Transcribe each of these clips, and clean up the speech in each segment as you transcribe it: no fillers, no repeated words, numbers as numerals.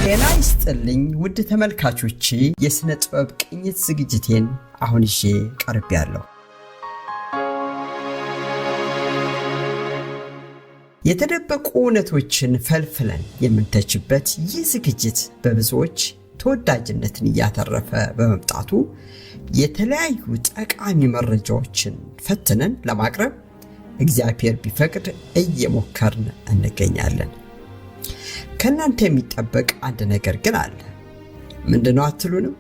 ጤና ይስጥልኝ ውድ ተመልካቾቼ የስነ ጥበብ ቅኝት ዝግጅቴን አሁን ይዤ ቀርቤያለሁ። የተደበቁ እውነቶችን ፈልፍለን የምንተችበት ይህ ዝግጅት በብዙዎች ተወዳጅነትን እያተረፈ በመምጣቱ የተለያዩ ጠቃሚ መረጃዎችን ፈትነን ለማቅረብ እግዚአብሔር ቢፈቅድ እየሞከርን እንገኛለን። ከናንተ የሚጠበቅ አንድ ነገር ግን አለ። ምንድነው አትሉንም?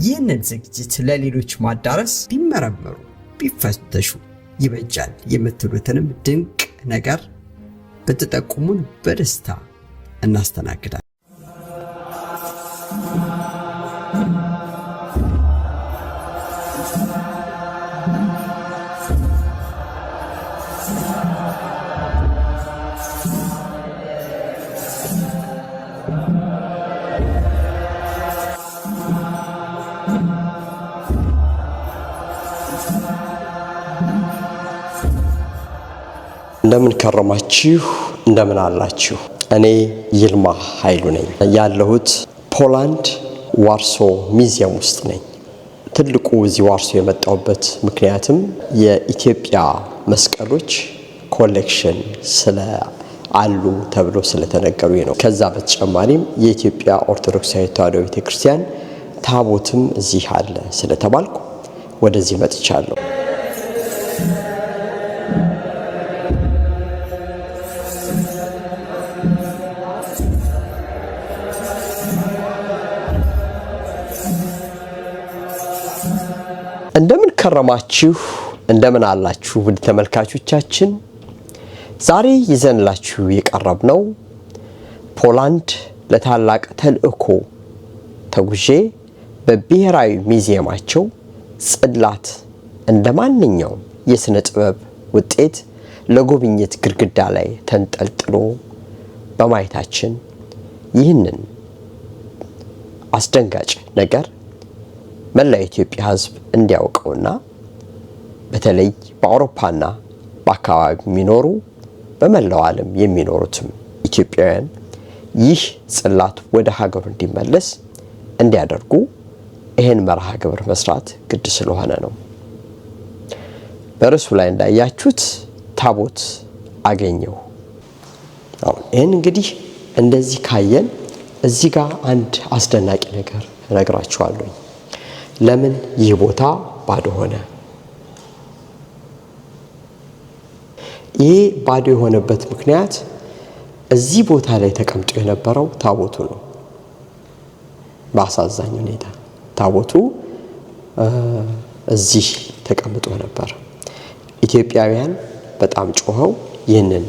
ይህንን ዝግጅት ለሌሎች ማዳረስ ቢመረመሩ ቢፈተሹ ይበጃል የምትሉትንም ድንቅ ነገር ብትጠቁሙን በደስታ እናስተናግዳለን። እንደምን ከረማችሁ እንደምን አላችሁ? እኔ ይልማ ኃይሉ ነኝ። ያለሁት ፖላንድ ዋርሶ ሚዚየም ውስጥ ነኝ። ትልቁ እዚህ ዋርሶ የመጣሁበት ምክንያትም የኢትዮጵያ መስቀሎች ኮሌክሽን አሉ ተብሎ ስለተነገሩኝ ነው። ከዛ በተጨማሪም የኢትዮጵያ ኦርቶዶክሳዊት ተዋሕዶ ቤተክርስቲያን ታቦትም እዚህ አለ ስለተባልኩ ወደዚህ መጥቻለሁ። እንደምን ከረማችሁ እንደምን አላችሁ ውድ ተመልካቾቻችን። ዛሬ ይዘንላችሁ የቀረብነው ፖላንድ ለታላቅ ተልእኮ ተጉዤ በብሔራዊ ሙዚየማቸው ጽላት እንደማንኛውም የሥነ ጥበብ ውጤት ለጎብኝት ግድግዳ ላይ ተንጠልጥሎ በማየታችን ይህንን አስደንጋጭ ነገር መላ ኢትዮጵያ ሕዝብ እንዲያውቀውና በተለይ በአውሮፓና በአካባቢ የሚኖሩ በመላው ዓለም የሚኖሩትም ኢትዮጵያውያን ይህ ጽላት ወደ ሀገሩ እንዲመለስ እንዲያደርጉ ይሄን መርሃ ግብር መስራት ግድ ስለሆነ ነው። በርሱ ላይ እንዳያችሁት ታቦት አገኘው። ይሄን እንግዲህ እንደዚህ ካየን እዚህ ጋር አንድ አስደናቂ ነገር እነግራችኋለሁ። ለምን ይህ ቦታ ባዶ ሆነ? ይህ ባዶ የሆነበት ምክንያት እዚህ ቦታ ላይ ተቀምጦ የነበረው ታቦቱ ነው። በአሳዛኝ ሁኔታ ታቦቱ እዚህ ተቀምጦ ነበር። ኢትዮጵያውያን በጣም ጮኸው ይህንን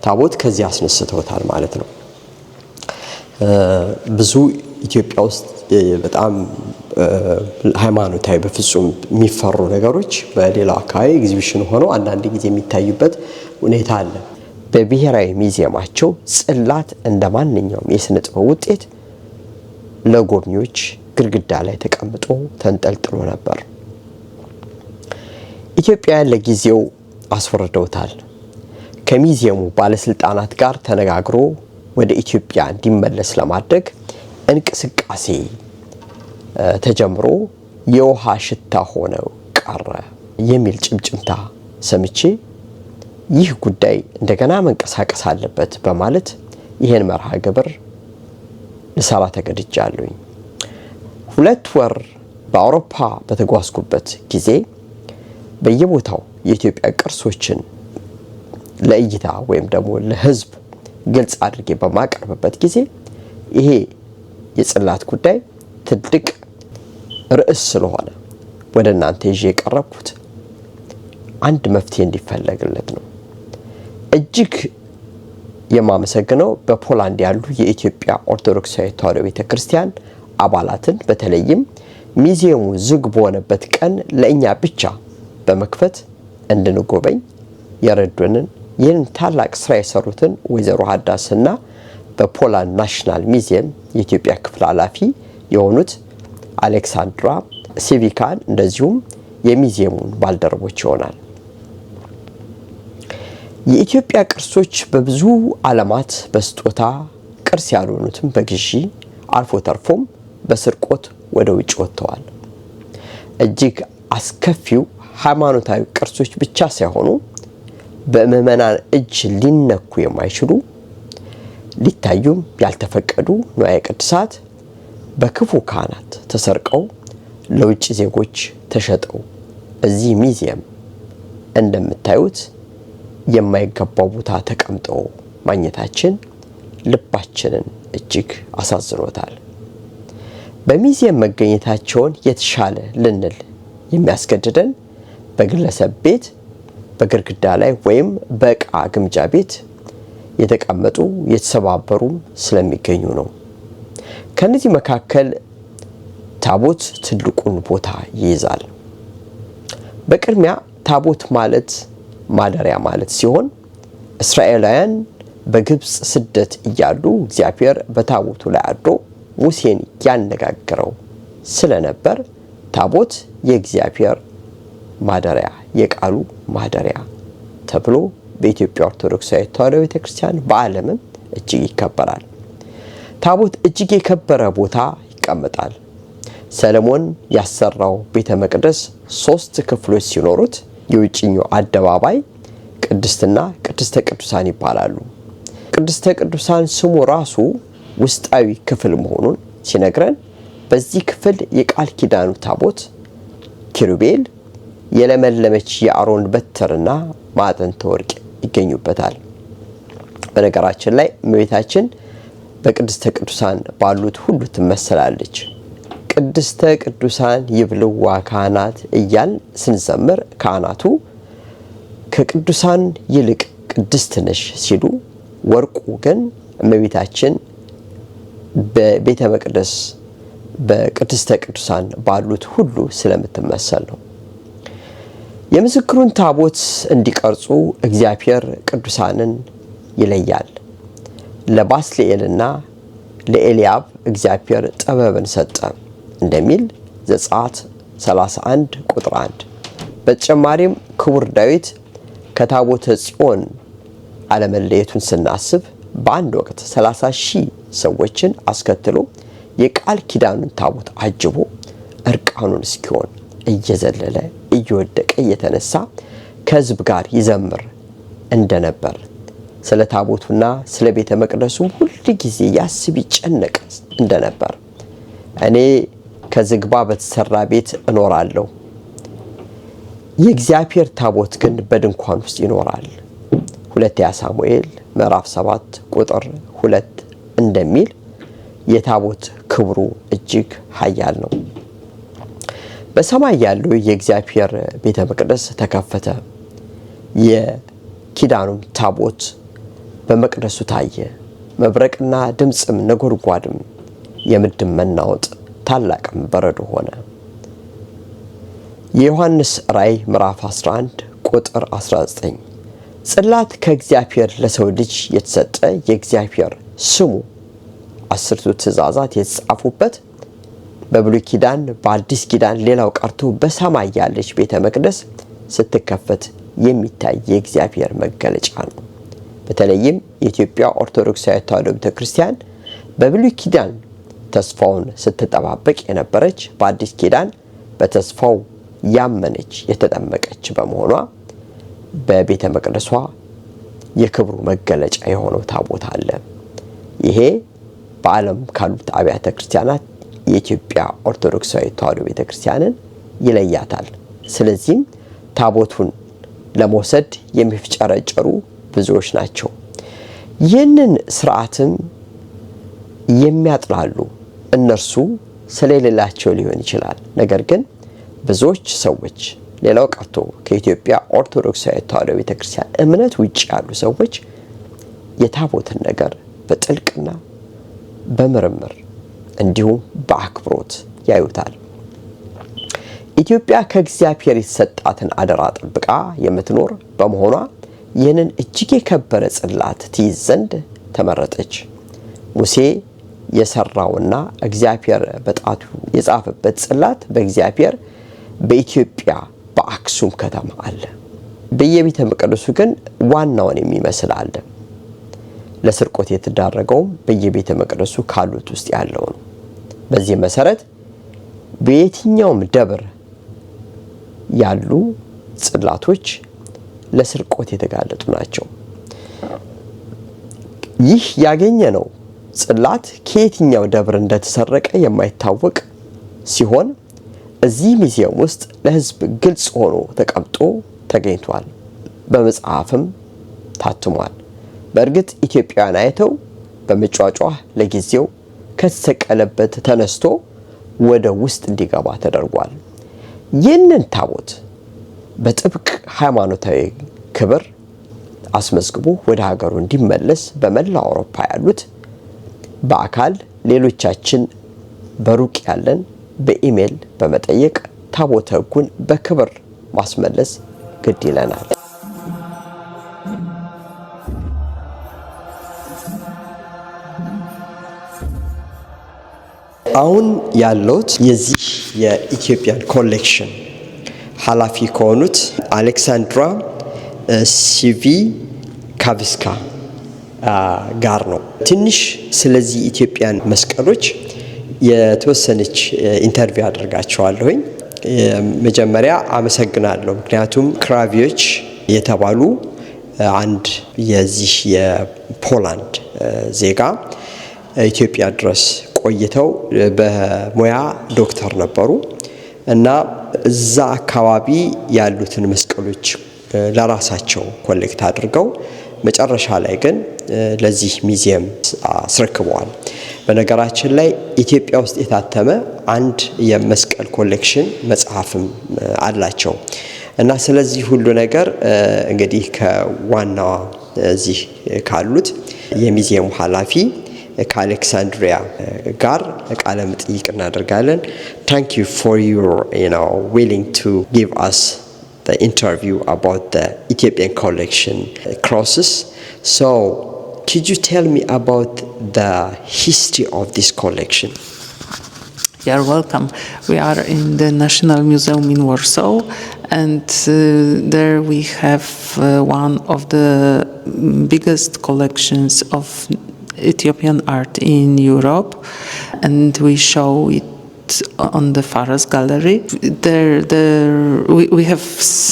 ታቦት ከዚህ አስነስተውታል ማለት ነው። ብዙ ኢትዮጵያ ውስጥ በጣም ሃይማኖታዊ በፍጹም የሚፈሩ ነገሮች በሌላው አካባቢ ኤግዚቢሽን ሆነው አንዳንድ ጊዜ የሚታዩበት ሁኔታ አለ። በብሔራዊ ሙዚየማቸው ጽላት እንደማንኛውም የሥነ ጥበብ ውጤት ለጎብኚዎች ግድግዳ ላይ ተቀምጦ ተንጠልጥሎ ነበር። ኢትዮጵያውያን ለጊዜው አስወርደውታል። ከሙዚየሙ ባለስልጣናት ጋር ተነጋግሮ ወደ ኢትዮጵያ እንዲመለስ ለማድረግ እንቅስቃሴ ተጀምሮ የውሃ ሽታ ሆነው ቀረ የሚል ጭምጭምታ ሰምቼ ይህ ጉዳይ እንደገና መንቀሳቀስ አለበት በማለት ይሄን መርሃ ግብር ልሰራ ተገድጃለሁ። 2 ወር በአውሮፓ በተጓዝኩበት ጊዜ በየቦታው የኢትዮጵያ ቅርሶችን ለእይታ ወይም ደግሞ ለሕዝብ ግልጽ አድርጌ በማቀርብበት ጊዜ ይሄ የጽላት ጉዳይ ትልቅ ርዕስ ስለሆነ ወደ እናንተ ይዤ የቀረብኩት አንድ መፍትሄ እንዲፈለግለት ነው። እጅግ የማመሰግነው በፖላንድ ያሉ የኢትዮጵያ ኦርቶዶክሳዊት ተዋሕዶ ቤተክርስቲያን አባላትን በተለይም ሙዚየሙ ዝግ በሆነበት ቀን ለእኛ ብቻ በመክፈት እንድንጎበኝ የረዱንን ይህን ታላቅ ስራ የሰሩትን ወይዘሮ ሀዳስና በፖላንድ ናሽናል ሙዚየም የኢትዮጵያ ክፍል ኃላፊ የሆኑት አሌክሳንድራ ሲቪካን እንደዚሁም የሚዚየሙን ባልደረቦች ይሆናል። የኢትዮጵያ ቅርሶች በብዙ ዓለማት በስጦታ ቅርስ ያልሆኑትም በግዢ አልፎ ተርፎም በስርቆት ወደ ውጭ ወጥተዋል። እጅግ አስከፊው ሃይማኖታዊ ቅርሶች ብቻ ሳይሆኑ በምዕመናን እጅ ሊነኩ የማይችሉ ሊታዩም ያልተፈቀዱ ንዋየ ቅድሳት በክፉ ካህናት ተሰርቀው ለውጭ ዜጎች ተሸጠው እዚህ ሙዚየም እንደምታዩት የማይገባው ቦታ ተቀምጠው ማግኘታችን ልባችንን እጅግ አሳዝኖታል። በሙዚየም መገኘታቸውን የተሻለ ልንል የሚያስገድደን በግለሰብ ቤት በግድግዳ ላይ ወይም በዕቃ ግምጃ ቤት የተቀመጡ የተሰባበሩም ስለሚገኙ ነው። ከነዚህ መካከል ታቦት ትልቁን ቦታ ይይዛል። በቅድሚያ ታቦት ማለት ማደሪያ ማለት ሲሆን እስራኤላውያን በግብፅ ስደት እያሉ እግዚአብሔር በታቦቱ ላይ አድሮ ሙሴን ያነጋገረው ስለነበር ታቦት የእግዚአብሔር ማደሪያ የቃሉ ማደሪያ ተብሎ በኢትዮጵያ ኦርቶዶክሳዊት ተዋሕዶ ቤተክርስቲያን በዓለምም እጅግ ይከበራል። ታቦት እጅግ የከበረ ቦታ ይቀመጣል። ሰለሞን ያሰራው ቤተ መቅደስ 3 ክፍሎች ሲኖሩት የውጭኛው አደባባይ ቅድስትና ቅድስተ ቅዱሳን ይባላሉ። ቅድስተ ቅዱሳን ስሙ ራሱ ውስጣዊ ክፍል መሆኑን ሲነግረን በዚህ ክፍል የቃል ኪዳኑ ታቦት ኪሩቤል የለመለመች የአሮን በትርና ማዕጠንተ ወርቅ ይገኙበታል። በነገራችን ላይ እመቤታችን በቅድስተ ቅዱሳን ባሉት ሁሉ ትመሰላለች። ቅድስተ ቅዱሳን ይብልዋ ካህናት እያል ስንዘምር ካህናቱ ከቅዱሳን ይልቅ ቅድስት ነሽ ሲሉ፣ ወርቁ ግን እመቤታችን በቤተ መቅደስ በቅድስተ ቅዱሳን ባሉት ሁሉ ስለምትመሰል ነው። የምስክሩን ታቦት እንዲቀርጹ እግዚአብሔር ቅዱሳንን ይለያል። ለባስልኤልና ለኤልያብ እግዚአብሔር ጥበብን ሰጠ እንደሚል ዘጸአት 31 ቁጥር 1። በተጨማሪም ክቡር ዳዊት ከታቦተ ጽዮን አለመለየቱን ስናስብ በአንድ ወቅት 30,000 ሰዎችን አስከትሎ የቃል ኪዳኑን ታቦት አጅቦ እርቃኑን እስኪሆን እየዘለለ እየወደቀ እየተነሳ ከሕዝብ ጋር ይዘምር እንደነበር ስለ ታቦቱና ስለ ቤተ መቅደሱ ሁሉ ጊዜ ያስብ ይጨነቅ እንደነበር እኔ ከዝግባ በተሰራ ቤት እኖራለሁ፣ የእግዚአብሔር ታቦት ግን በድንኳን ውስጥ ይኖራል 2 ሳሙኤል ምዕራፍ 7 ቁጥር 2 እንደሚል የታቦት ክብሩ እጅግ ኃያል ነው። በሰማይ ያለው የእግዚአብሔር ቤተ መቅደስ ተከፈተ። የኪዳኑም ታቦት በመቅደሱ ታየ። መብረቅና ድምፅም ነጎድጓድም የምድር መናወጥ ታላቅም በረዶ ሆነ። የዮሐንስ ራእይ ምዕራፍ 11 ቁጥር 19 ጽላት ከእግዚአብሔር ለሰው ልጅ የተሰጠ የእግዚአብሔር ስሙ 10ቱ ትእዛዛት የተጻፉበት በብሉይ ኪዳን በአዲስ ኪዳን ሌላው ቀርቶ በሰማይ ያለች ቤተ መቅደስ ስትከፈት የሚታይ የእግዚአብሔር መገለጫ ነው። በተለይም የኢትዮጵያ ኦርቶዶክሳዊት ተዋሕዶ ቤተክርስቲያን በብሉይ ኪዳን ተስፋውን ስትጠባበቅ የነበረች በአዲስ ኪዳን በተስፋው ያመነች የተጠመቀች በመሆኗ በቤተ መቅደሷ የክብሩ መገለጫ የሆነው ታቦት አለ። ይሄ በዓለም ካሉት አብያተ ክርስቲያናት የኢትዮጵያ ኦርቶዶክሳዊት ተዋሕዶ ቤተክርስቲያንን ይለያታል። ስለዚህም ታቦቱን ለመውሰድ የሚፍጨረጨሩ ብዙዎች ናቸው። ይህንን ስርዓትም የሚያጥላሉ እነርሱ ስለሌላቸው ሊሆን ይችላል። ነገር ግን ብዙዎች ሰዎች ሌላው ቀርቶ ከኢትዮጵያ ኦርቶዶክሳዊት ተዋሕዶ ቤተክርስቲያን እምነት ውጭ ያሉ ሰዎች የታቦትን ነገር በጥልቅና በምርምር እንዲሁም በአክብሮት ያዩታል። ኢትዮጵያ ከእግዚአብሔር የተሰጣትን አደራ ጠብቃ የምትኖር በመሆኗ ይህንን እጅግ የከበረ ጽላት ትይዝ ዘንድ ተመረጠች። ሙሴ የሰራውና እግዚአብሔር በጣቱ የጻፈበት ጽላት በእግዚአብሔር በኢትዮጵያ በአክሱም ከተማ አለ። በየቤተ መቅደሱ ግን ዋናውን የሚመስል አለ። ለስርቆ ለስርቆት የተዳረገው በየቤተ መቅደሱ ካሉት ውስጥ ያለው ነው። በዚህ መሰረት በየትኛውም ደብር ያሉ ጽላቶች ለስርቆት የተጋለጡ ናቸው። ይህ ያገኘነው ጽላት ከየትኛው ደብር እንደተሰረቀ የማይታወቅ ሲሆን እዚህ ሙዚየም ውስጥ ለሕዝብ ግልጽ ሆኖ ተቀምጦ ተገኝቷል። በመጽሐፍም ታትሟል። በእርግጥ ኢትዮጵያውያን አይተው በመጫጫህ ለጊዜው ከተሰቀለበት ተነስቶ ወደ ውስጥ እንዲገባ ተደርጓል። ይህንን ታቦት በጥብቅ ሃይማኖታዊ ክብር አስመዝግቦ ወደ ሀገሩ እንዲመለስ በመላው አውሮፓ ያሉት በአካል ሌሎቻችን በሩቅ ያለን በኢሜል በመጠየቅ ታቦተ ሕጉን በክብር ማስመለስ ግድ ይለናል። አሁን ያለውት የዚህ የኢትዮጵያን ኮሌክሽን ኃላፊ ከሆኑት አሌክሳንድራ ሲቪካቭስካ ጋር ነው። ትንሽ ስለዚህ ኢትዮጵያን መስቀሎች የተወሰነች ኢንተርቪው አድርጋቸዋለሁኝ። መጀመሪያ አመሰግናለሁ። ምክንያቱም ክራቪዎች የተባሉ አንድ የዚህ የፖላንድ ዜጋ ኢትዮጵያ ድረስ ቆይተው በሙያ ዶክተር ነበሩ እና እዛ አካባቢ ያሉትን መስቀሎች ለራሳቸው ኮሌክት አድርገው መጨረሻ ላይ ግን ለዚህ ሙዚየም አስረክበዋል። በነገራችን ላይ ኢትዮጵያ ውስጥ የታተመ አንድ የመስቀል ኮሌክሽን መጽሐፍም አላቸው እና ስለዚህ ሁሉ ነገር እንግዲህ ከዋናዋ እዚህ ካሉት የሙዚየሙ ኃላፊ ከአሌክሳንድሪያ ጋር ቃለ መጠይቅ እናደርጋለን። Thank you for your willing to give us the interview about the Ethiopian collection crosses. So could you tell me about the history of this collection? You are welcome. We are in the National Museum in Warsaw, and there we have one of the biggest collections of Ethiopian art in Europe, and we show it on the Faras Gallery. We have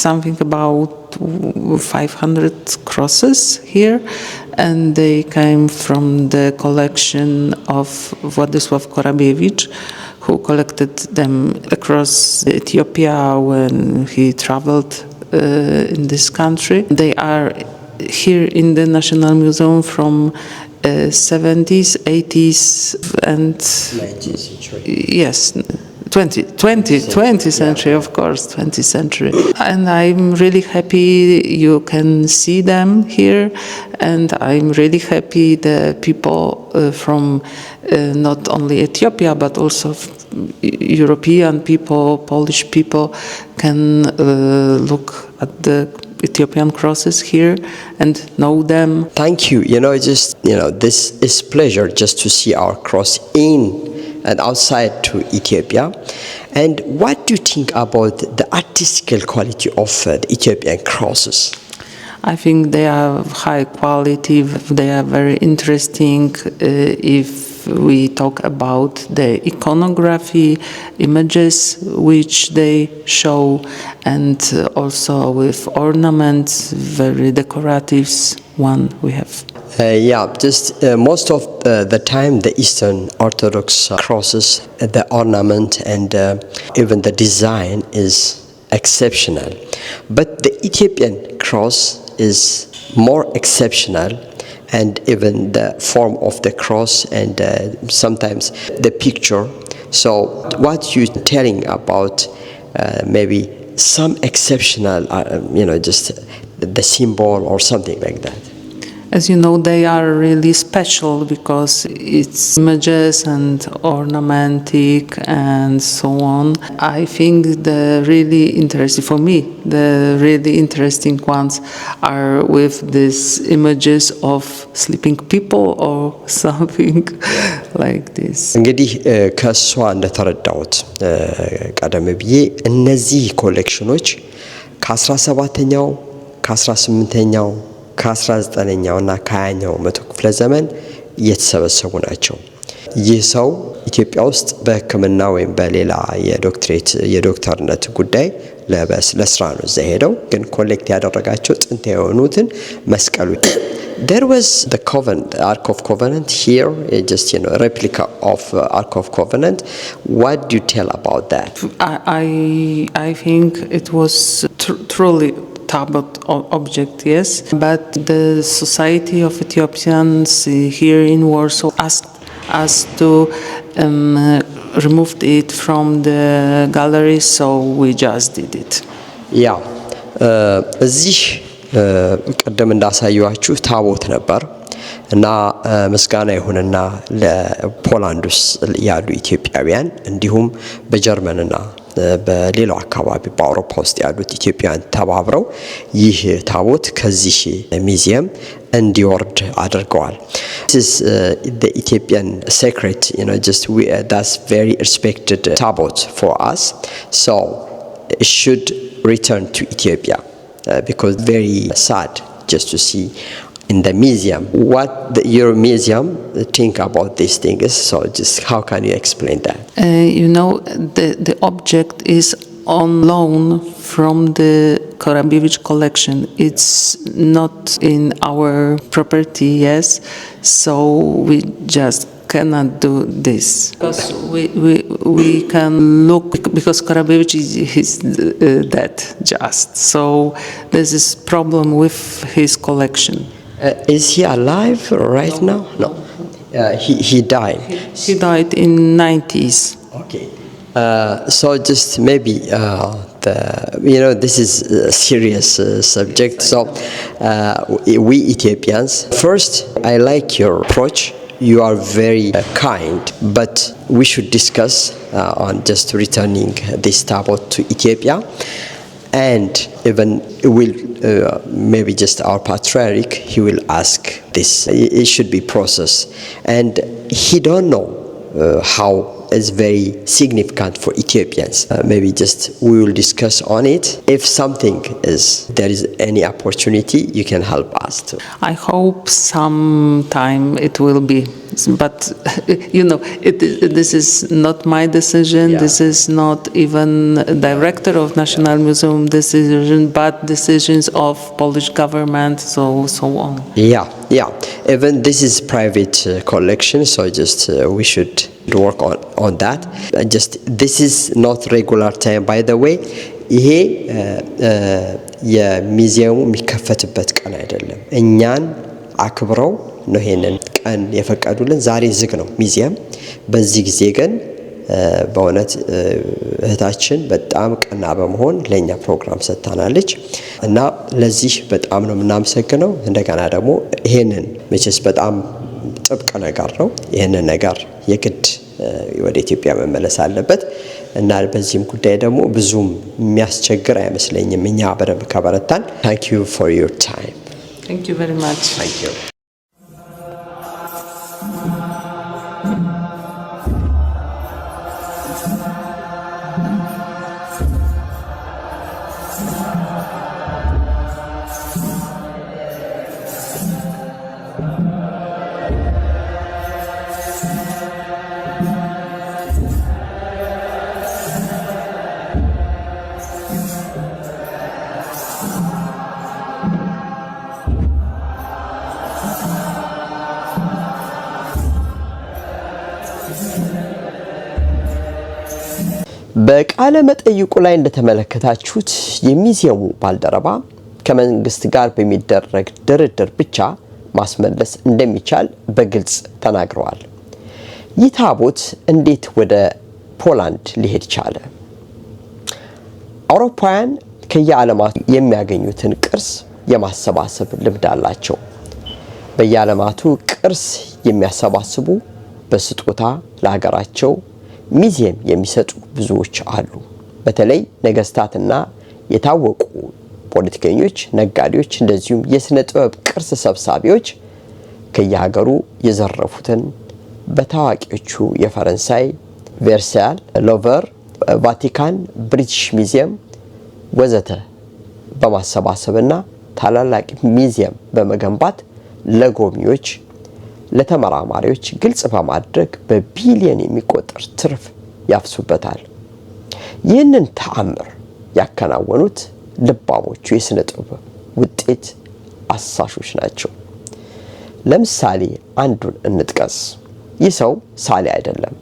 something about 500 crosses here, and they came from the collection of Władysław Korabiewicz, who collected them across Ethiopia when he traveled in this country. They are here in the National Museum from 70s, 80s, and 19th century. Yes, 20th century, of course, 20th century. And I'm really happy you can see them here, and I'm really happy the people from not only Ethiopia but also European people, Polish people can look at the Ethiopian crosses here and know them. Thank you. This is pleasure just to see our cross in and outside to Ethiopia. And what do you think about the artistical quality of the Ethiopian crosses? I think they are high quality. They are very interesting. If we talk about the iconography, images which they show, and also with ornaments, very decorative one we have. Most of the time the Eastern Orthodox crosses, the ornament and even the design is exceptional. But the Ethiopian cross is more exceptional, and even the form of the cross and sometimes the picture. So what you telling about maybe some exceptional, just the symbol or something like that? As you know, they are really special because it's images and ornamentic and so on. I think the really interesting, for me, the really interesting ones are with these images of sleeping people or something like this. እንግዲህ ከሷ እንደተረዳሁት ቀደም ብዬ እነዚህ ኮሌክሽኖች ከ17ኛው ከ18ኛው ከ19ኛውና ከ20ኛው መቶ ክፍለ ዘመን የተሰበሰቡ ናቸው። ይህ ሰው ኢትዮጵያ ውስጥ በሕክምና ወይም በሌላ የዶክተርነት ጉዳይ ለስራ ነው እዛ ሄደው ግን ኮሌክት ያደረጋቸው ጥንት የሆኑትን መስቀሎች There was the Ark of Covenant here, just a replica of Ark of Covenant. What do you tell about that? I think it was truly tablet object, yes. But the Society of Ethiopians here in Warsaw asked us to remove it from the gallery, so we just did it. Yeah. እዚህ ቀደም እንዳሳየዋችሁ ታቦት ነበር እና ምስጋና ይሁንና ለፖላንድ ውስጥ ያሉ ኢትዮጵያውያን እንዲሁም በጀርመንና በሌላው አካባቢ በአውሮፓ ውስጥ ያሉት ኢትዮጵያውያን ተባብረው ይህ ታቦት ከዚህ ሙዚየም እንዲወርድ አድርገዋል። This is the Ethiopian secret, that's very respected tabot for us, so it should return to Ethiopia. Because very sad just to see in the museum. What your museum think about these things? So just how can you explain that? The object is on loan from the Karabievich collection. It's not in our property, yes. So we just cannot do this because we can look because Karabievich is dead just, so there's this problem with his collection. Is he alive right now? No. He died. He died in 90s. Okay. So just maybe this is a serious subject. So we Ethiopians, first I like your approach. You are very kind, but we should discuss on just returning this tablet to Ethiopia, and even will maybe just our patriarch, he will ask this. It should be processed, and he don't know how is very significant for Ethiopians. Maybe just we will discuss on it. If there is any opportunity, you can help us too. I hope sometime it will be, but this is not my decision. Yeah. This is not even director of National Museum decision, but decisions of Polish government, so on. Yeah. Even this is private collection, so just we should work on that. This is not regular time, by the way. ይሄ የሚዚየሙ የሚከፈትበት ቀን አይደለም። እኛን አክብረው ነው ይሄንን ቀን የፈቀዱልን። ዛሬ ዝግ ነው ሚዚየም። በዚህ ጊዜ ግን በእውነት እህታችን በጣም ቀና በመሆን ለኛ ፕሮግራም ሰጥታናለች እና ለዚህ በጣም ነው የምናመሰግነው። እንደገና ደግሞ ይሄንን መቼስ በጣም ጥብቅ ነገር ነው። ይሄንን ነገር የግድ ወደ ኢትዮጵያ መመለስ አለበት እና በዚህም ጉዳይ ደግሞ ብዙም የሚያስቸግር አይመስለኝም እኛ በደንብ ከበረታን። Thank you for your time. Thank you very much. Thank you. በቃለ መጠይቁ ላይ እንደተመለከታችሁት የሚዚየሙ ባልደረባ ከመንግስት ጋር በሚደረግ ድርድር ብቻ ማስመለስ እንደሚቻል በግልጽ ተናግረዋል። ይህ ታቦት እንዴት ወደ ፖላንድ ሊሄድ ቻለ? አውሮፓውያን ከየዓለማቱ የሚያገኙትን ቅርስ የማሰባሰብ ልምድ አላቸው። በየዓለማቱ ቅርስ የሚያሰባስቡ በስጦታ ለሀገራቸው ሚዚየም የሚሰጡ ብዙዎች አሉ። በተለይ ነገስታትና የታወቁ ፖለቲከኞች፣ ነጋዴዎች እንደዚሁም የስነ ጥበብ ቅርስ ሰብሳቢዎች ከየሀገሩ የዘረፉትን በታዋቂዎቹ የፈረንሳይ ቨርሳይል፣ ሎቨር፣ ቫቲካን፣ ብሪቲሽ ሚዚየም ወዘተ በማሰባሰብና ታላላቅ ሚዚየም በመገንባት ለጎብኚዎች፣ ለተመራማሪዎች ግልጽ በማድረግ በቢሊዮን የሚቆጠር ትርፍ ያፍሱበታል። ይህንን ተአምር ያከናወኑት ልባሞቹ የሥነ ጥበብ ውጤት አሳሾች ናቸው። ለምሳሌ አንዱን እንጥቀስ። ይህ ሰው ሳሊ አይደለም።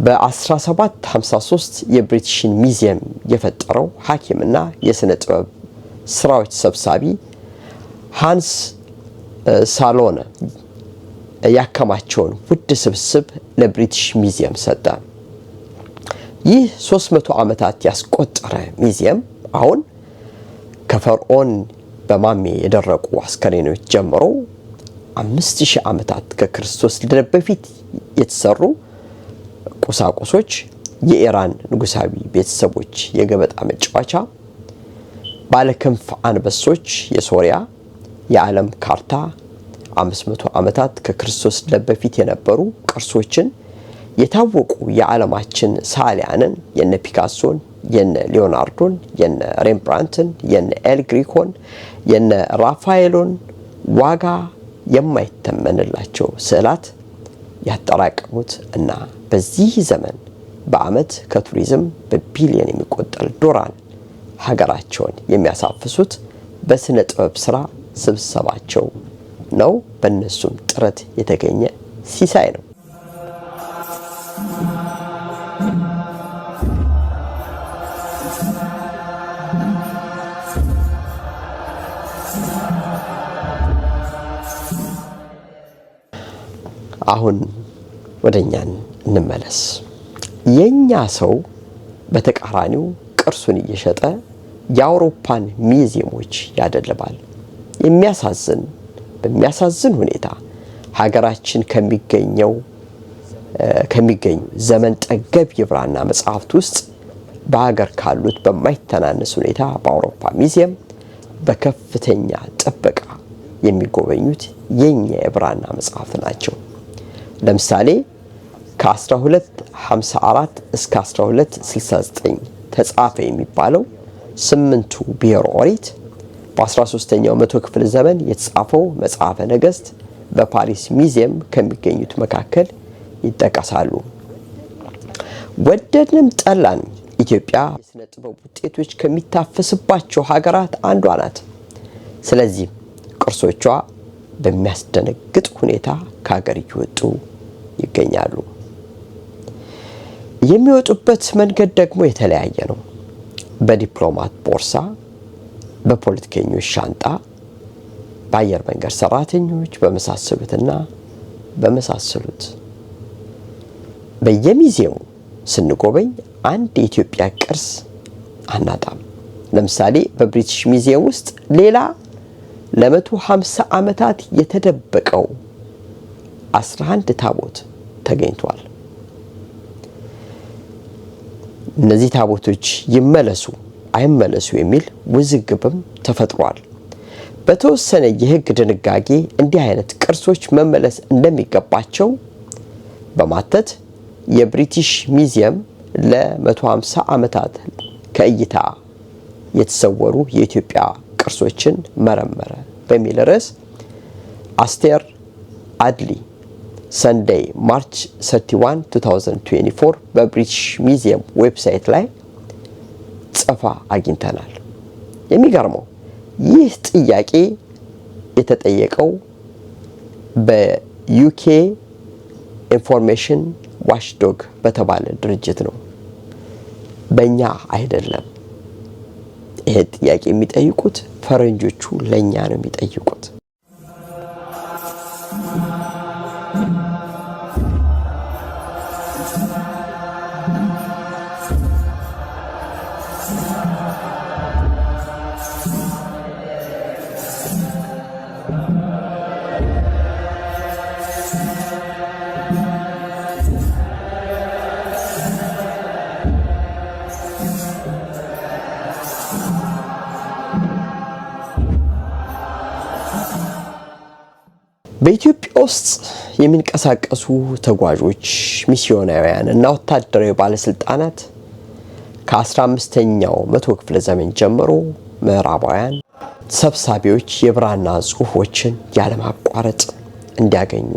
በ1753 የብሪቲሽን ሚዚየም የፈጠረው ሐኪምና የሥነ ጥበብ ስራዎች ሰብሳቢ ሃንስ ሳሎነ ያከማቸውን ውድ ስብስብ ለብሪቲሽ ሚዚየም ሰጠ። ይህ 300 ዓመታት ያስቆጠረ ሚዚየም አሁን ከፈርዖን በማሜ የደረቁ አስከሬኖች ጀምሮ 5000 ዓመታት ከክርስቶስ ልደት በፊት የተሰሩ ቁሳቁሶች፣ የኢራን ንጉሳዊ ቤተሰቦች የገበጣ መጫወቻ፣ ባለክንፍ አንበሶች፣ የሶሪያ የዓለም ካርታ፣ 500 ዓመታት ከክርስቶስ ልደት በፊት የነበሩ ቅርሶችን፣ የታወቁ የዓለማችን ሰዓሊያንን የነ ፒካሶን፣ የነ ሊዮናርዶን፣ የነ ሬምብራንትን፣ የነ ኤል ግሪኮን፣ የነ ራፋኤሎን ዋጋ የማይተመንላቸው ስዕላት ያጠራቀሙት እና በዚህ ዘመን በዓመት ከቱሪዝም በቢሊዮን የሚቆጠር ዶላር ሀገራቸውን የሚያሳፍሱት በስነ ጥበብ ስራ ስብሰባቸው ነው። በእነሱም ጥረት የተገኘ ሲሳይ ነው። አሁን ወደኛን እንመለስ። የኛ ሰው በተቃራኒው ቅርሱን እየሸጠ የአውሮፓን ሚዚየሞች ያደልባል። በሚያሳዝን ሁኔታ ሀገራችን ከሚገኙ ዘመን ጠገብ የብራና መጽሐፍት ውስጥ በሀገር ካሉት በማይተናነስ ሁኔታ በአውሮፓ ሚዚየም በከፍተኛ ጥበቃ የሚጎበኙት የኛ የብራና መጽሐፍት ናቸው። ለምሳሌ ከ1254 እስከ 1269 ተጻፈ የሚባለው 8ቱ ብሔረ ኦሪት በ13ኛው መቶ ክፍለ ዘመን የተጻፈው መጽሐፈ ነገሥት በፓሪስ ሚዚየም ከሚገኙት መካከል ይጠቀሳሉ። ወደድንም ጠላን ኢትዮጵያ የሥነ ጥበብ ውጤቶች ከሚታፈስባቸው ሀገራት አንዷ ናት። ስለዚህ ቅርሶቿ በሚያስደነግጥ ሁኔታ ከሀገር እየወጡ ይገኛሉ። የሚወጡበት መንገድ ደግሞ የተለያየ ነው። በዲፕሎማት ቦርሳ፣ በፖለቲከኞች ሻንጣ፣ በአየር መንገድ ሰራተኞች በመሳሰሉት በየሚዚየሙ ስንጎበኝ አንድ የኢትዮጵያ ቅርስ አናጣም። ለምሳሌ በብሪቲሽ ሚዚየም ውስጥ ሌላ ለ150 ዓመታት የተደበቀው 11 ታቦት ተገኝቷል። እነዚህ ታቦቶች ይመለሱ አይመለሱ የሚል ውዝግብም ተፈጥሯል። በተወሰነ የሕግ ድንጋጌ እንዲህ አይነት ቅርሶች መመለስ እንደሚገባቸው በማተት የብሪቲሽ ሚዚየም ለ150 ዓመታት ከእይታ የተሰወሩ የኢትዮጵያ ቅርሶችን መረመረ በሚል ርዕስ አስቴር አድሊ ሰንዴይ ማርች 31 2024 በብሪቲሽ ሚዚየም ዌብሳይት ላይ ጽፋ አግኝተናል። የሚገርመው ይህ ጥያቄ የተጠየቀው በዩኬ ኢንፎርሜሽን ዋችዶግ በተባለ ድርጅት ነው፣ በእኛ አይደለም። ይሄ ጥያቄ የሚጠይቁት ፈረንጆቹ ለኛ ነው የሚጠይቁት። በኢትዮጵያ ውስጥ የሚንቀሳቀሱ ተጓዦች፣ ሚስዮናውያን እና ወታደራዊ ባለስልጣናት ከ15ኛው መቶ ክፍለ ዘመን ጀምሮ ምዕራባውያን ሰብሳቢዎች የብራና ጽሑፎችን ያለማቋረጥ እንዲያገኙ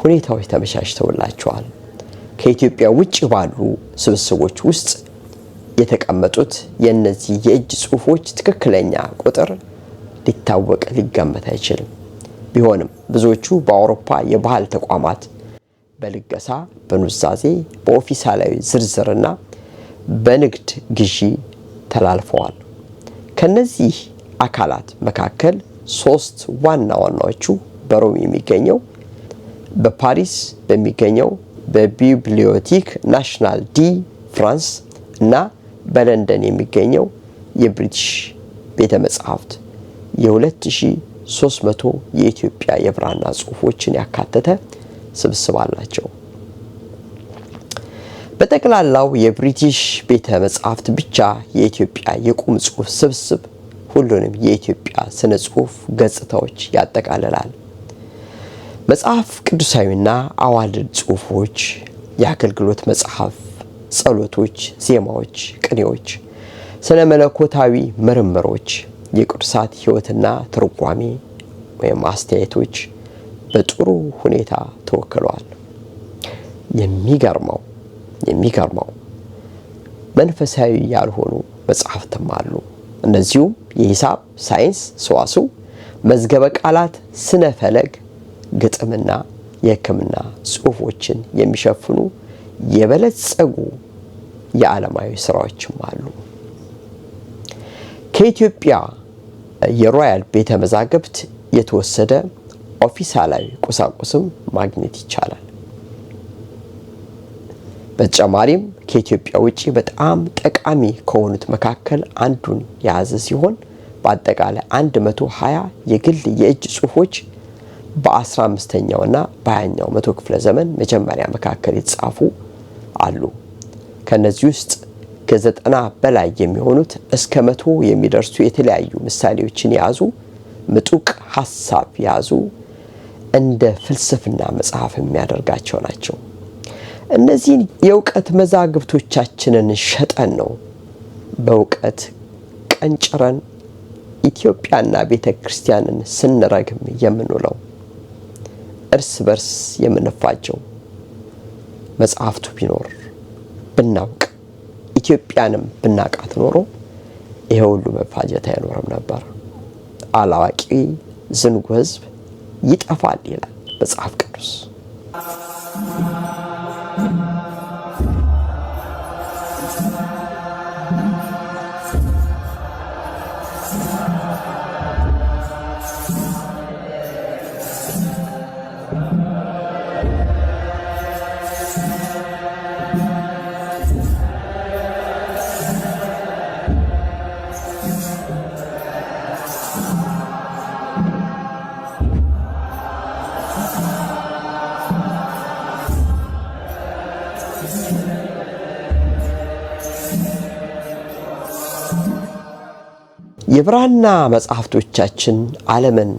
ሁኔታዎች ተመቻችተውላቸዋል። ከኢትዮጵያ ውጭ ባሉ ስብስቦች ውስጥ የተቀመጡት የእነዚህ የእጅ ጽሑፎች ትክክለኛ ቁጥር ሊታወቅ ሊገመት አይችልም። ቢሆንም ብዙዎቹ በአውሮፓ የባህል ተቋማት በልገሳ፣ በኑዛዜ፣ በኦፊሳላዊ ዝርዝርና በንግድ ግዢ ተላልፈዋል። ከነዚህ አካላት መካከል 3 ዋና ዋናዎቹ በሮም የሚገኘው፣ በፓሪስ በሚገኘው በቢብሊዮቴክ ናሽናል ዲ ፍራንስ እና በለንደን የሚገኘው የብሪቲሽ ቤተ መጻሕፍት የ2300 የኢትዮጵያ የብራና ጽሑፎችን ያካተተ ስብስብ አላቸው። በጠቅላላው የብሪቲሽ ቤተ መጻሕፍት ብቻ የኢትዮጵያ የቁም ጽሑፍ ስብስብ ሁሉንም የኢትዮጵያ ስነ ጽሑፍ ገጽታዎች ያጠቃልላል። መጽሐፍ ቅዱሳዊና አዋልድ ጽሑፎች፣ የአገልግሎት መጽሐፍ፣ ጸሎቶች፣ ዜማዎች፣ ቅኔዎች፣ ስነ መለኮታዊ ምርምሮች፣ የቅዱሳት ሕይወትና ትርጓሜ ወይም አስተያየቶች በጥሩ ሁኔታ ተወክለዋል። የሚገርመው መንፈሳዊ ያልሆኑ መጽሐፍትም አሉ። እነዚሁም የሂሳብ፣ ሳይንስ፣ ሰዋስው፣ መዝገበ ቃላት፣ ስነ ፈለግ፣ ግጥምና የሕክምና ጽሑፎችን የሚሸፍኑ የበለጸጉ የዓለማዊ ስራዎችም አሉ። ከኢትዮጵያ የሮያል ቤተ መዛግብት የተወሰደ ኦፊሳላዊ ቁሳቁስም ማግኘት ይቻላል። በተጨማሪም ከኢትዮጵያ ውጪ በጣም ጠቃሚ ከሆኑት መካከል አንዱን የያዘ ሲሆን በአጠቃላይ 120 የግል የእጅ ጽሑፎች በ15ኛውና በ20ኛው መቶ ክፍለ ዘመን መጀመሪያ መካከል የተጻፉ አሉ። ከነዚህ ውስጥ ከ90 በላይ የሚሆኑት እስከ 100 የሚደርሱ የተለያዩ ምሳሌዎችን የያዙ ምጡቅ ሐሳብ የያዙ እንደ ፍልስፍና መጽሐፍ የሚያደርጋቸው ናቸው። እነዚህን የእውቀት መዛግብቶቻችንን ሸጠን ነው በእውቀት ቀንጭረን ኢትዮጵያና ቤተ ክርስቲያንን ስንረግም የምንውለው፣ እርስ በርስ የምንፋጀው። መጽሐፍቱ ቢኖር ብናውቅ ኢትዮጵያንም ብናቃት ኖሮ ይሄ ሁሉ መፋጀት አይኖርም ነበር። አላዋቂ ዝንጉ ሕዝብ ይጠፋል ይላል መጽሐፍ ቅዱስ። የብራና መጽሐፍቶቻችን ዓለምን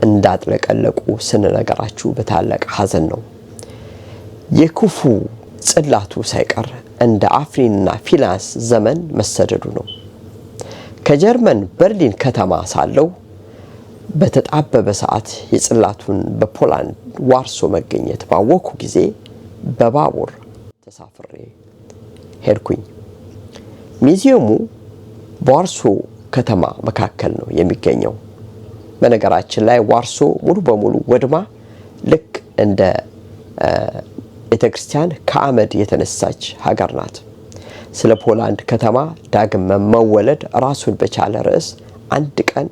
እንዳጥለቀለቁ ስንነገራችሁ በታላቅ ሐዘን ነው። የክፉ ጽላቱ ሳይቀር እንደ አፍኒንና ፊናስ ዘመን መሰደዱ ነው። ከጀርመን በርሊን ከተማ ሳለው በተጣበበ ሰዓት የጽላቱን በፖላንድ ዋርሶ መገኘት ባወኩ ጊዜ በባቡር ተሳፍሬ ሄድኩኝ። ሙዚየሙ በዋርሶ ከተማ መካከል ነው የሚገኘው። በነገራችን ላይ ዋርሶ ሙሉ በሙሉ ወድማ ልክ እንደ ቤተክርስቲያን ከአመድ የተነሳች ሀገር ናት። ስለ ፖላንድ ከተማ ዳግም መወለድ ራሱን በቻለ ርዕስ አንድ ቀን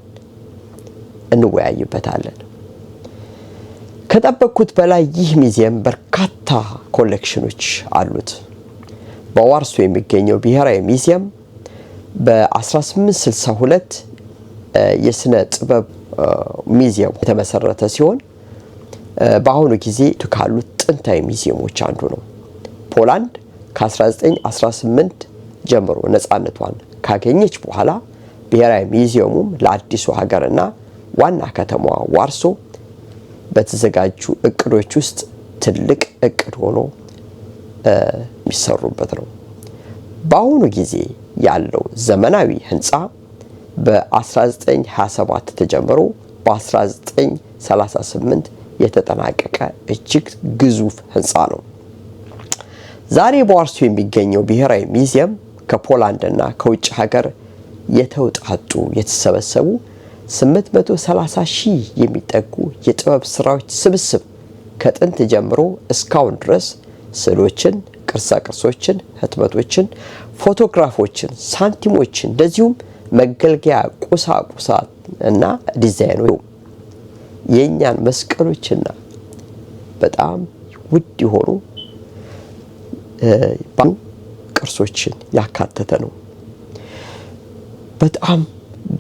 እንወያይበታለን። ከጠበቅኩት በላይ ይህ ሙዚየም በርካታ ኮሌክሽኖች አሉት። በዋርሶ የሚገኘው ብሔራዊ ሙዚየም በ1862 የስነ ጥበብ ሙዚየም የተመሰረተ ሲሆን በአሁኑ ጊዜ ካሉት ጥንታዊ ሙዚየሞች አንዱ ነው። ፖላንድ ከ1918 ጀምሮ ነፃነቷን ካገኘች በኋላ ብሔራዊ ሙዚየሙም ለአዲሱ ሀገርና ዋና ከተማዋ ዋርሶ በተዘጋጁ እቅዶች ውስጥ ትልቅ እቅድ ሆኖ የሚሰሩበት ነው። በአሁኑ ጊዜ ያለው ዘመናዊ ህንፃ በ1927 ተጀምሮ በ1938 የተጠናቀቀ እጅግ ግዙፍ ህንፃ ነው። ዛሬ በዋርሶ የሚገኘው ብሔራዊ ሙዚየም ከፖላንድና ከውጭ ሀገር የተሰበሰቡ 830,000 የሚጠጉ የጥበብ ስራዎች ስብስብ ከጥንት ጀምሮ እስካሁን ድረስ ስዕሎችን፣ ቅርጻቅርጾችን፣ ህትመቶችን፣ ፎቶግራፎችን፣ ሳንቲሞችን እንደዚሁም መገልገያ ቁሳቁሳት እና ዲዛይኖች የኛን መስቀሎችና በጣም ውድ የሆኑ ቅርሶችን ያካተተ ነው። በጣም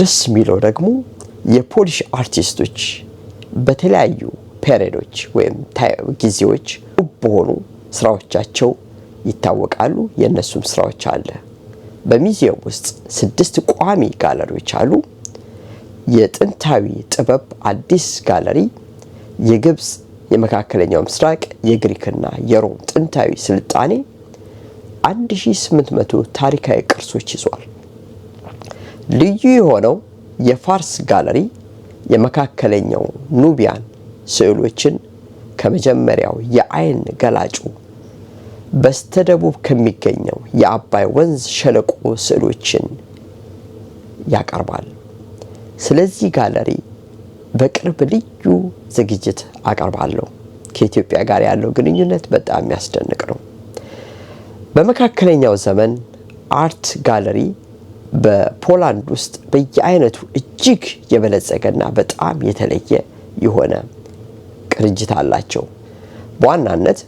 ደስ የሚለው ደግሞ የፖሊሽ አርቲስቶች በተለያዩ ፔሪዶች ወይም ጊዜዎች በሆኑ ስራዎቻቸው ይታወቃሉ። የነሱም ስራዎች አለ። በሙዚየም ውስጥ 6 ቋሚ ጋለሪዎች አሉ። የጥንታዊ ጥበብ አዲስ ጋለሪ የግብጽ፣ የመካከለኛው ምስራቅ፣ የግሪክና የሮም ጥንታዊ ስልጣኔ 1800 ታሪካዊ ቅርሶች ይዟል። ልዩ የሆነው የፋርስ ጋለሪ የመካከለኛው ኑቢያን ስዕሎችን ከመጀመሪያው የአይን ገላጩ በስተደቡብ ከሚገኘው የአባይ ወንዝ ሸለቆ ስዕሎችን ያቀርባል። ስለዚህ ጋለሪ በቅርብ ልዩ ዝግጅት አቀርባለሁ። ከኢትዮጵያ ጋር ያለው ግንኙነት በጣም የሚያስደንቅ ነው። በመካከለኛው ዘመን አርት ጋለሪ በፖላንድ ውስጥ በየአይነቱ እጅግ የበለጸገና በጣም የተለየ የሆነ ቅርጅት አላቸው። በዋናነት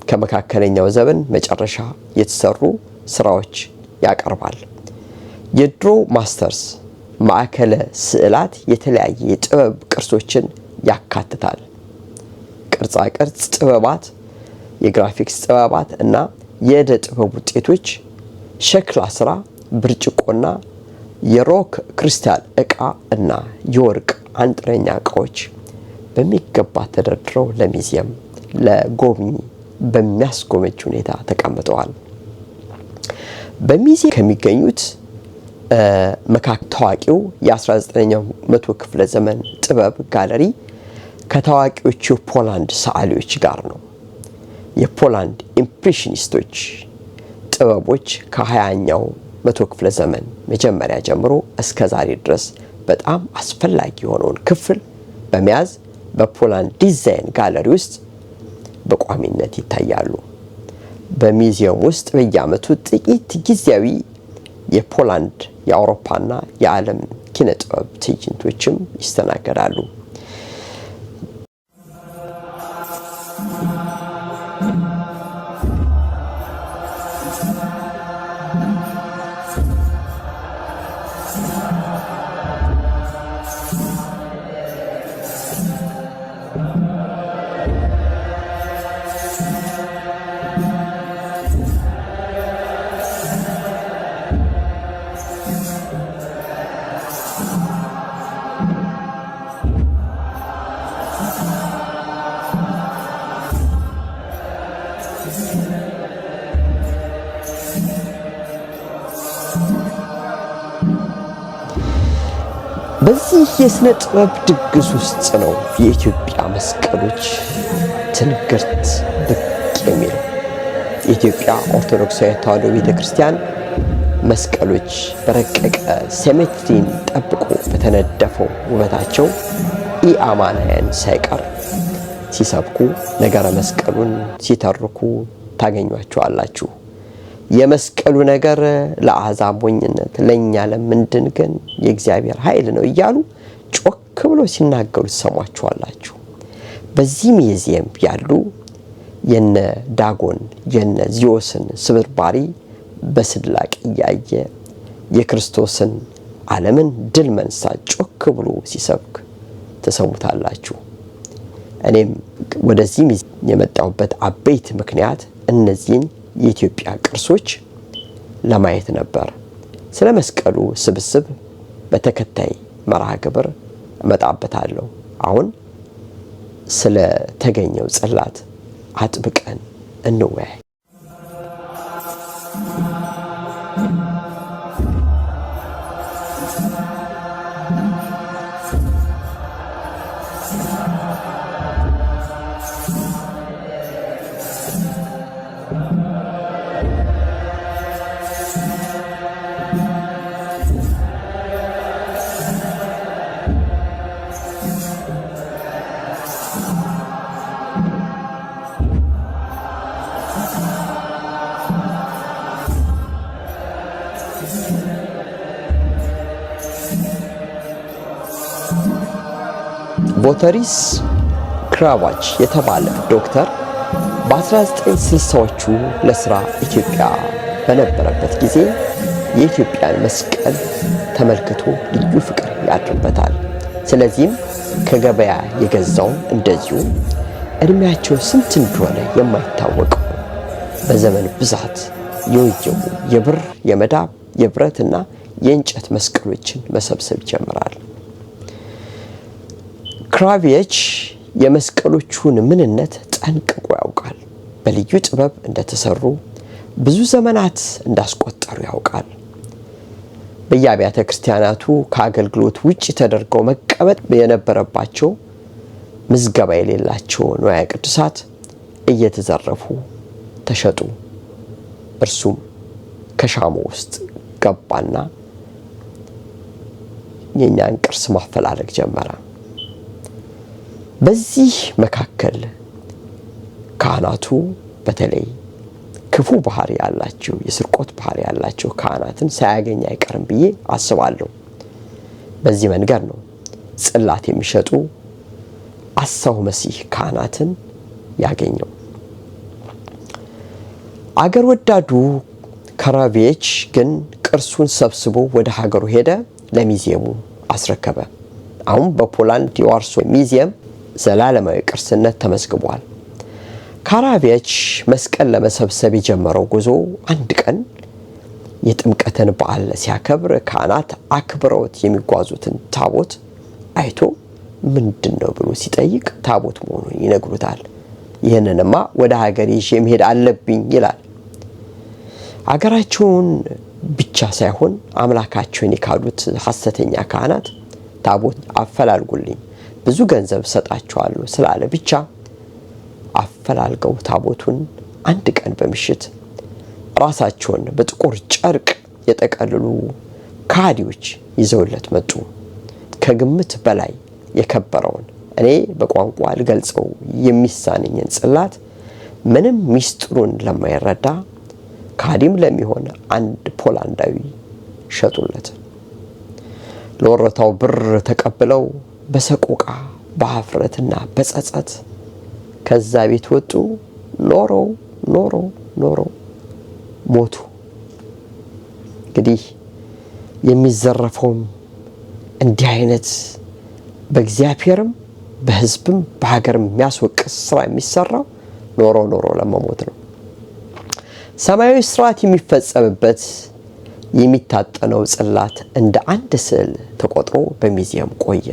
ከመካከለኛው ዘመን መጨረሻ የተሰሩ ስራዎች ያቀርባል። የድሮ ማስተርስ ማዕከለ ስዕላት የተለያየ የጥበብ ቅርሶችን ያካትታል። ቅርጻ ቅርጽ ጥበባት፣ የግራፊክስ ጥበባት እና የእደ ጥበብ ውጤቶች፣ ሸክላ ስራ፣ ብርጭቆና የሮክ ክሪስታል ዕቃ እና የወርቅ አንጥረኛ ዕቃዎች በሚገባ ተደርድረው ለሙዚየም ለጎብኚ በሚያስጎመጅ ሁኔታ ተቀምጠዋል። በሙዚየም ከሚገኙት መካከል ታዋቂው የ19ኛው መቶ ክፍለ ዘመን ጥበብ ጋለሪ ከታዋቂዎቹ ፖላንድ ሰዓሊዎች ጋር ነው። የፖላንድ ኢምፕሬሽኒስቶች ጥበቦች ከ20ኛው መቶ ክፍለ ዘመን መጀመሪያ ጀምሮ እስከ ዛሬ ድረስ በጣም አስፈላጊ የሆነውን ክፍል በመያዝ በፖላንድ ዲዛይን ጋለሪ ውስጥ በቋሚነት ይታያሉ። በሙዚየም ውስጥ በየዓመቱ ጥቂት ጊዜያዊ የፖላንድ የአውሮፓና የዓለም ኪነ ጥበብ ትዕይንቶችም ይስተናገዳሉ። በዚህ የስነ ጥበብ ድግስ ውስጥ ነው የኢትዮጵያ መስቀሎች ትንግርት ብቅ የሚለው። የኢትዮጵያ ኦርቶዶክሳዊ ተዋሕዶ ቤተክርስቲያን መስቀሎች በረቀቀ ሴሜትሪን ጠብቆ በተነደፈው ውበታቸው ኢአማናውያን ሳይቀር ሲሰብኩ ነገረ መስቀሉን ሲተርኩ ታገኟቸዋላችሁ። የመስቀሉ ነገር ለአሕዛብ ሞኝነት፣ ለእኛ ለምንድን ግን የእግዚአብሔር ኃይል ነው እያሉ ጮክ ብሎ ሲናገሩ ትሰሟቸዋላችሁ። በዚህ ሙዚየም ያሉ የነ ዳጎን የነ ዚዮስን ስብርባሪ በስላቅ እያየ የክርስቶስን ዓለምን ድል መንሳት ጮክ ብሎ ሲሰብክ ተሰሙታላችሁ። እኔም ወደዚህ ሙዚየም የመጣሁበት አበይት ምክንያት እነዚህን የኢትዮጵያ ቅርሶች ለማየት ነበር። ስለ መስቀሉ ስብስብ በተከታይ መርሃ ግብር እመጣበታለሁ። አሁን ስለ ተገኘው ጽላት አጥብቀን እንወያይ። ቦተሪስ ክራቫች የተባለ ዶክተር በ1960ዎቹ ለስራ ኢትዮጵያ በነበረበት ጊዜ የኢትዮጵያን መስቀል ተመልክቶ ልዩ ፍቅር ያድርበታል። ስለዚህም ከገበያ የገዛውን እንደዚሁ እድሜያቸው ስንት እንደሆነ የማይታወቁ በዘመን ብዛት የወየቡ የብር፣ የመዳብ፣ የብረትና የእንጨት መስቀሎችን መሰብሰብ ይጀምራል። ክራቪች የመስቀሎቹን ምንነት ጠንቅቆ ያውቃል። በልዩ ጥበብ እንደተሰሩ ብዙ ዘመናት እንዳስቆጠሩ ያውቃል። በየአብያተ ክርስቲያናቱ ከአገልግሎት ውጭ ተደርገው መቀመጥ የነበረባቸው ምዝገባ የሌላቸው ንዋየ ቅዱሳት እየተዘረፉ ተሸጡ። እርሱም ከሻሞ ውስጥ ገባና የኛን ቅርስ ማፈላለግ ጀመረ። በዚህ መካከል ካህናቱ በተለይ ክፉ ባህሪ ያላቸው የስርቆት ባህሪ ያላቸው ካህናትን ሳያገኝ አይቀርም ብዬ አስባለሁ። በዚህ መንገድ ነው ጽላት የሚሸጡ አሳው መሲህ ካህናትን ያገኘው። አገር ወዳዱ ክራቪች ግን ቅርሱን ሰብስቦ ወደ ሀገሩ ሄደ፣ ለሙዚየሙ አስረከበ። አሁን በፖላንድ የዋርሶ ሙዚየም ዘላለማዊ ቅርስነት ተመዝግቧል። ክራቪች መስቀል ለመሰብሰብ የጀመረው ጉዞ አንድ ቀን የጥምቀትን በዓል ሲያከብር ካህናት አክብረውት የሚጓዙትን ታቦት አይቶ ምንድነው ብሎ ሲጠይቅ ታቦት መሆኑን ይነግሩታል። ይህንንማ ወደ ሀገር ይዤ መሄድ አለብኝ ይላል። አገራቸውን ብቻ ሳይሆን አምላካቸውን የካዱት ሐሰተኛ ካህናት ታቦት አፈላልጉልኝ ብዙ ገንዘብ ሰጣቸዋለሁ ስላለ ብቻ አፈላልገው ታቦቱን አንድ ቀን በምሽት ራሳቸውን በጥቁር ጨርቅ የጠቀለሉ ካህዲዎች ይዘውለት መጡ። ከግምት በላይ የከበረውን እኔ በቋንቋ ልገልጸው የሚሳነኝን ጽላት ምንም ሚስጥሩን ለማይረዳ ካህዲም ለሚሆን አንድ ፖላንዳዊ ሸጡለት። ለወረታው ብር ተቀብለው በሰቆቃ በአፍረትና በጸጸት ከዛ ቤት ወጡ። ኖሮ ሞቱ። እንግዲህ የሚዘረፈውም እንዲህ አይነት በእግዚአብሔርም በሕዝብም በሀገርም የሚያስወቅስ ስራ የሚሰራው ኖሮ ለመሞት ነው። ሰማያዊ ስርዓት የሚፈጸምበት የሚታጠነው ጽላት እንደ አንድ ስዕል ተቆጥሮ በሙዚየም ቆየ።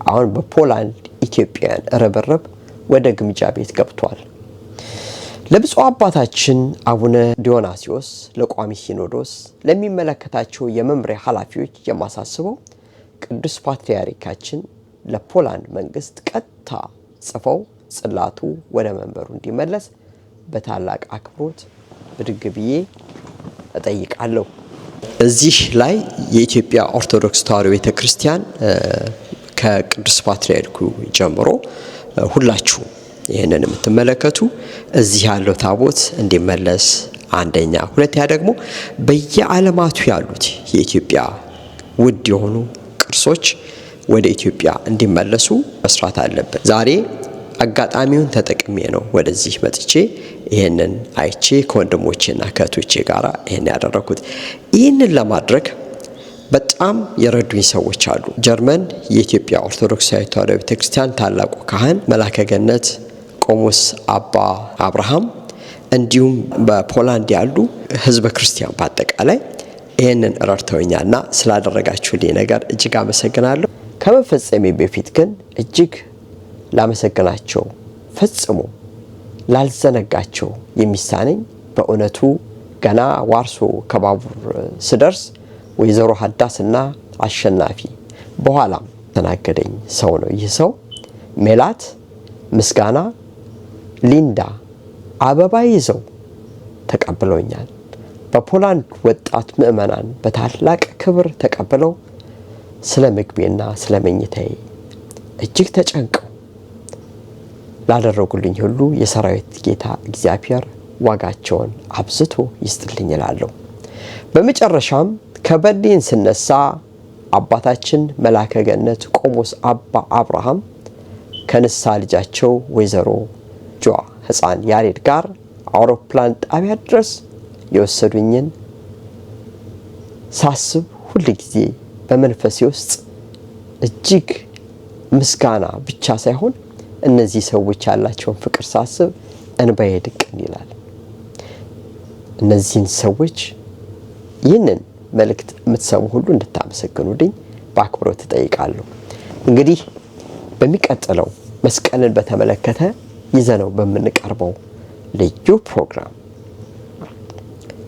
አሁን በፖላንድ ኢትዮጵያን ርብርብ ወደ ግምጃ ቤት ገብቷል። ለብፁዕ አባታችን አቡነ ዲዮናስዮስ፣ ለቋሚ ሲኖዶስ፣ ለሚመለከታቸው የመምሪያ ኃላፊዎች የማሳስበው ቅዱስ ፓትርያርካችን ለፖላንድ መንግስት ቀጥታ ጽፈው ጽላቱ ወደ መንበሩ እንዲመለስ በታላቅ አክብሮት ብድግ ብዬ እጠይቃለሁ። እዚህ ላይ የኢትዮጵያ ኦርቶዶክስ ተዋሕዶ ቤተክርስቲያን ከቅዱስ ፓትርያርኩ ጀምሮ ሁላችሁ ይህንን የምትመለከቱ እዚህ ያለው ታቦት እንዲመለስ አንደኛ፣ ሁለተኛ ደግሞ በየዓለማቱ ያሉት የኢትዮጵያ ውድ የሆኑ ቅርሶች ወደ ኢትዮጵያ እንዲመለሱ መስራት አለብን። ዛሬ አጋጣሚውን ተጠቅሜ ነው ወደዚህ መጥቼ ይህንን አይቼ ከወንድሞቼና ከእህቶቼ ጋር ይህን ያደረኩት። ይህንን ለማድረግ በጣም የረዱኝ ሰዎች አሉ። ጀርመን የኢትዮጵያ ኦርቶዶክሳዊ ተዋሕዶ ቤተክርስቲያን ታላቁ ካህን መላከ ገነት ቆሞስ አባ አብርሃም፣ እንዲሁም በፖላንድ ያሉ ህዝበ ክርስቲያን በአጠቃላይ ይህንን ረድተውኛልና ስላደረጋችሁልኝ ነገር እጅግ አመሰግናለሁ። ከመፈጸሜ በፊት ግን እጅግ ላመሰግናቸው ፈጽሞ ላልዘነጋቸው የሚሳነኝ በእውነቱ ገና ዋርሶ ከባቡር ስደርስ ወይዘሮ ሀዳስና አሸናፊ በኋላም ተናገደኝ ሰው ነው። ይህ ሰው ሜላት፣ ምስጋና፣ ሊንዳ አበባ ይዘው ተቀብለውኛል። በፖላንድ ወጣት ምዕመናን በታላቅ ክብር ተቀብለው ስለ ምግቤና ስለ መኝታዬ እጅግ ተጨንቀው ላደረጉልኝ ሁሉ የሰራዊት ጌታ እግዚአብሔር ዋጋቸውን አብዝቶ ይስጥልኝ እላለሁ። በመጨረሻም ከበርሊን ስነሳ አባታችን መላከ ገነት ቆሞስ አባ አብርሃም ከንሳ ልጃቸው ወይዘሮ ጆዋ ሕፃን ያሬድ ጋር አውሮፕላን ጣቢያ ድረስ የወሰዱኝን ሳስብ ሁል ጊዜ በመንፈሴ ውስጥ እጅግ ምስጋና ብቻ ሳይሆን እነዚህ ሰዎች ያላቸውን ፍቅር ሳስብ እንባዬ ድቅን ይላል። እነዚህን ሰዎች ይህንን መልእክት የምትሰሙ ሁሉ እንድታመሰግኑልኝ በአክብሮት እጠይቃለሁ። እንግዲህ በሚቀጥለው መስቀልን በተመለከተ ይዘነው በምንቀርበው ልዩ ፕሮግራም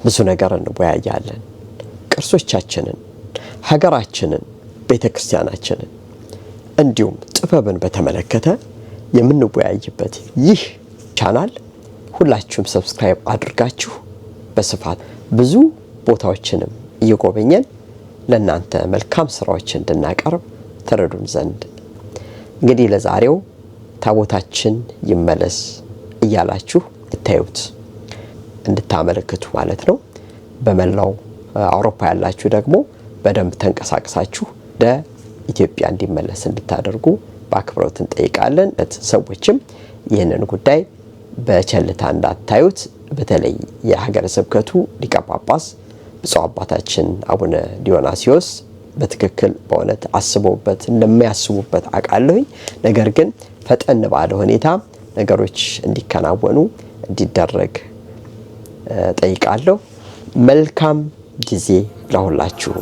ብዙ ነገር እንወያያለን። ቅርሶቻችንን፣ ሀገራችንን፣ ቤተክርስቲያናችንን እንዲሁም ጥበብን በተመለከተ የምንወያይበት ይህ ቻናል ሁላችሁም ሰብስክራይብ አድርጋችሁ በስፋት ብዙ ቦታዎችንም እየጎበኘን ለእናንተ መልካም ስራዎችን እንድናቀርብ ተረዱን ዘንድ እንግዲህ ለዛሬው ታቦታችን ይመለስ እያላችሁ እንድታዩት እንድታመለክቱ ማለት ነው። በመላው አውሮፓ ያላችሁ ደግሞ በደንብ ተንቀሳቅሳችሁ ወደ ኢትዮጵያ እንዲመለስ እንድታደርጉ በአክብሮት እንጠይቃለን። ሰዎችም ይህንን ጉዳይ በቸልታ እንዳታዩት። በተለይ የሀገረ ስብከቱ ሊቀ ጳጳስ ብፁዕ አባታችን አቡነ ዲዮናስዮስ በትክክል በእውነት አስበውበት እንደሚያስቡበት አውቃለሁኝ። ነገር ግን ፈጠን ባለ ሁኔታ ነገሮች እንዲከናወኑ እንዲደረግ ጠይቃለሁ። መልካም ጊዜ ለሁላችሁ።